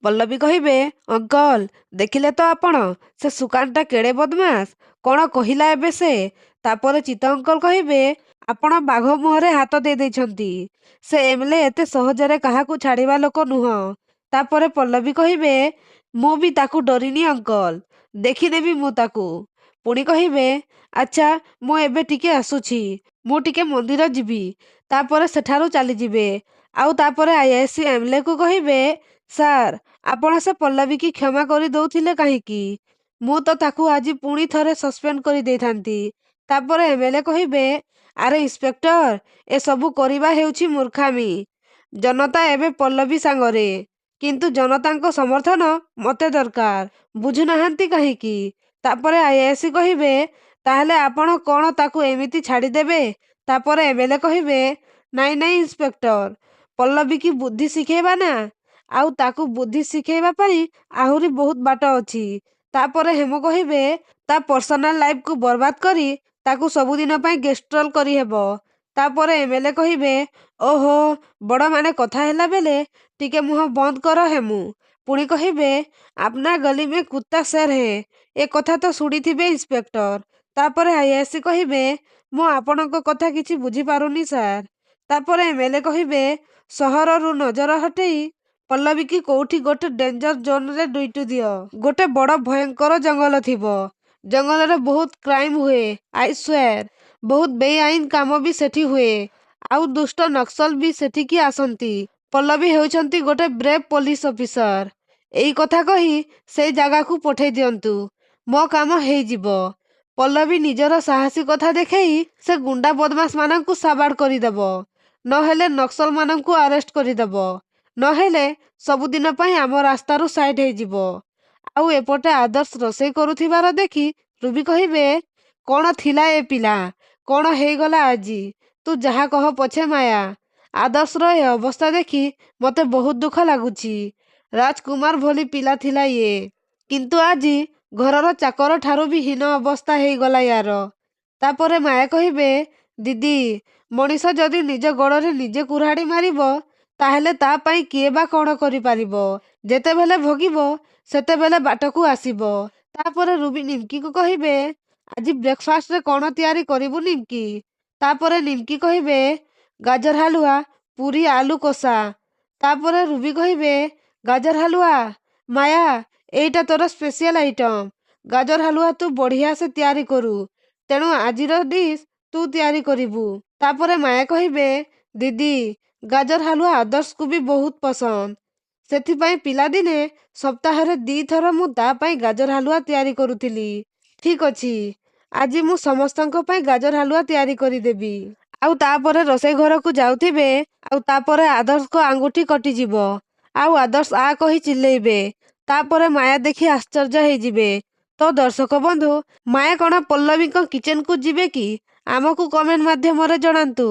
ପଲ୍ଲବୀ କହିବେ, ଅଙ୍କଲ ଦେଖିଲେ ତ ଆପଣ, ସେ ସୁକାନଟା କେଡ଼େ ବଦମାସ, କ'ଣ କହିଲା ଏବେ ସେ? ତାପରେ ଚିତ୍ତ ଅଙ୍କଲ କହିବେ, ଆପଣ ବାଘ ମୁହଁରେ ହାତ ଦେଇ ଦେଇଛନ୍ତି। ସେ ଏମଏଲଏ ଏତେ ସହଜରେ କାହାକୁ ଛାଡ଼ିବା ଲୋକ ନୁହଁ। ତାପରେ ପଲ୍ଲବୀ କହିବେ, ମୁଁ ବି ତାକୁ ଡରିନି ଅଙ୍କଲ, ଦେଖିନେବି ମୁଁ ତାକୁ। ପୁଣି କହିବେ, ଆଚ୍ଛା ମୁଁ ଏବେ ଟିକେ ଆସୁଛି, ମୁଁ ଟିକେ ମନ୍ଦିର ଯିବି। ତାପରେ ସେଠାରୁ ଚାଲିଯିବେ। ଆଉ ତାପରେ ଆଇଆଇସି ଏମଏଲଏକୁ କହିବେ, ସାର୍ ଆପଣ ସେ ପଲ୍ଲବୀକି କ୍ଷମା କରି ଦଉଥିଲେ କାହିଁକି? ମୁଁ ତ ତାକୁ ଆଜି ପୁଣି ଥରେ ସସ୍ପେଣ୍ଡ କରି ଦେଇଥାନ୍ତି। ତାପରେ ଏମଏଲଏ କହିବେ, ଆରେ ଇନ୍ସପେକ୍ଟର, ଏସବୁ କରିବା ହେଉଛି ମୂର୍ଖାମି। ଜନତା ଏବେ ପଲ୍ଲବୀ ସାଙ୍ଗରେ, କିନ୍ତୁ ଜନତାଙ୍କ ସମର୍ଥନ ମୋତେ ଦରକାର, ବୁଝୁନାହାନ୍ତି କାହିଁକି? ତାପରେ ଆଇଆଇସି କହିବେ, ତାହେଲେ ଆପଣ କ'ଣ ତାକୁ ଏମିତି ଛାଡ଼ିଦେବେ? ତାପରେ ଏମଏଲଏ କହିବେ, ନାଇଁ ନାଇଁ ଇନ୍ସପେକ୍ଟର, ପଲ୍ଲବୀକି ବୁଦ୍ଧି ଶିଖେଇବା ନା, ଆଉ ତାକୁ ବୁଦ୍ଧି ଶିଖେଇବା ପାଇଁ ଆହୁରି ବହୁତ ବାଟ ଅଛି। ତାପରେ ହେମ କହିବେ, ତା ପର୍ସନାଲ ଲାଇଫକୁ ବରବାଦ କରି ତାକୁ ସବୁଦିନ ପାଇଁ ଗେଷ୍ଟ ରୋଲ୍ କରିହେବ। ତାପରେ ଏମଏଲଏ କହିବେ, ଓହୋ, ବଡ଼ମାନେ କଥା ହେଲା ବେଳେ ଟିକେ ମୁହଁ ବନ୍ଦ କର ହେମୁ। ପୁଣି କହିବେ, ଆପନା ଗଲି ମେ କୁତ୍ତା ଶେର ହେ, ଏ କଥା ତ ଶୁଣିଥିବେ ଇନ୍ସପେକ୍ଟର। ତାପରେ ଆଇଆଇସି କହିବେ, ମୁଁ ଆପଣଙ୍କ କଥା କିଛି ବୁଝିପାରୁନି ସାର୍। ତାପରେ ଏମଏଲଏ କହିବେ, ସହରରୁ ନଜର ହଟେଇ ପଲ୍ଲବୀକି କୋଉଠି ଗୋଟେ ଡେଞ୍ଜର ଜୋନରେ ଡୁଇଟି ଦିଅ। ଗୋଟେ ବଡ଼ ଭୟଙ୍କର ଜଙ୍ଗଲ ଥିବ। ଜଙ୍ଗଲରେ ବହୁତ କ୍ରାଇମ ହୁଏ, ଆଇ ସ୍ୱେର। ବହୁତ ବେଆଇନ କାମ ବି ସେଠି ହୁଏ। ଆଉ ଦୁଷ୍ଟ ନକ୍ସଲ ବି ସେଠିକି ଆସନ୍ତି। ପଲ୍ଲବୀ ହେଉଛନ୍ତି ଗୋଟେ ବ୍ରେଭ୍ ପୋଲିସ ଅଫିସର। ଏଇ କଥା କହି ସେଇ ଜାଗାକୁ ପଠେଇ ଦିଅନ୍ତୁ, ମୋ କାମ ହେଇଯିବ। ପଲ୍ଲବୀ ନିଜର ସାହସିକତା ଦେଖେଇ ସେ ଗୁଣ୍ଡା ବଦମାସ ମାନଙ୍କୁ ସାବାଡ଼ କରିଦେବ। ନହେଲେ ନକ୍ସଲ ମାନଙ୍କୁ ଆରେଷ୍ଟ କରିଦେବ। ନହେଲେ ସବୁଦିନ ପାଇଁ ଆମ ରାସ୍ତାରୁ ସାଇଡ୍ ହେଇଯିବ। ଆଉ ଏପଟେ ଆଦର୍ଶ ରୋଷେଇ କରୁଥିବାର ଦେଖି ରୁବି କହିବେ, କ'ଣ ଥିଲା ଏ ପିଲା, କ'ଣ ହେଇଗଲା ଆଜି? ତୁ ଯାହା କହ ପଛେ ମାୟା, ଆଦର୍ଶର ଏ ଅବସ୍ଥା ଦେଖି ମୋତେ ବହୁତ ଦୁଃଖ ଲାଗୁଛି। ରାଜକୁମାର ଭଳି ପିଲା ଥିଲା ଇଏ, କିନ୍ତୁ ଆଜି ଘରର ଚାକର ଠାରୁ ବି ହୀନ ଅବସ୍ଥା ହେଇଗଲା ୟାର। ତାପରେ ମାୟା କହିବେ, ଦିଦି, ମଣିଷ ଯଦି ନିଜ ଗୋଡ଼ରେ ନିଜେ କୁରାଢ଼ି ମାରିବ, ତାହେଲେ ତା ପାଇଁ କିଏ ବା କ'ଣ କରିପାରିବ? ଯେତେବେଳେ ଭୋଗିବ ସେତେବେଳେ ବାଟକୁ ଆସିବ। ତାପରେ ରୁବି ନିମ୍କିକୁ କହିବେ, ଆଜି ବ୍ରେକଫାଷ୍ଟରେ କ'ଣ ତିଆରି କରିବୁ ନିମ୍କି? ତାପରେ ନିମ୍କି କହିବେ, ଗାଜର ହାଲୁଆ, ପୁରୀ ଆଲୁ କଷା। ତାପରେ ରୁବି କହିବେ, ଗାଜର ହାଲୁଆ? ମାୟା, ଏଇଟା ତୋର ସ୍ପେଶିଆଲ ଆଇଟମ। ଗାଜର ହାଲୁଆ ତୁ ବଢ଼ିଆ ସେ ତିଆରି କରୁ, ତେଣୁ ଆଜିର ଡିସ୍ ତୁ ତିଆରି କରିବୁ। ତାପରେ ମାୟା କହିବେ, ଦିଦି, ଗାଜର ହାଲୁଆ ଆଦର୍ଶକୁ ବି ବହୁତ ପସନ୍ଦ। ସେଥିପାଇଁ ପିଲାଦିନେ ସପ୍ତାହରେ 2 ଥର ମୁଁ ତା ପାଇଁ ଗାଜର ହାଲୁଆ ତିଆରି କରୁଥିଲି। ଠିକ୍ ଅଛି, ଆଜି ମୁଁ ସମସ୍ତଙ୍କ ପାଇଁ ଗାଜର ହାଲୁଆ ତିଆରି କରିଦେବି। ଆଉ ତାପରେ ରୋଷେଇ ଘରକୁ ଯାଉଥିବେ, ଆଉ ତାପରେ ଆଦର୍ଶଙ୍କ ଆଙ୍ଗୁଠି କଟିଯିବ। ଆଉ ଆଦର୍ଶ ଆ କହି ଚିଲ୍ଲେଇବେ। ତାପରେ ମାୟା ଦେଖି ଆଶ୍ଚର୍ଯ୍ୟ ହେଇଯିବେ। ତ ଦର୍ଶକ ବନ୍ଧୁ, ମାୟା କ'ଣ ପଲ୍ଲବୀଙ୍କ କିଚେନକୁ ଯିବେ କି? ଆମକୁ କମେଣ୍ଟ ମାଧ୍ୟମରେ ଜଣାନ୍ତୁ।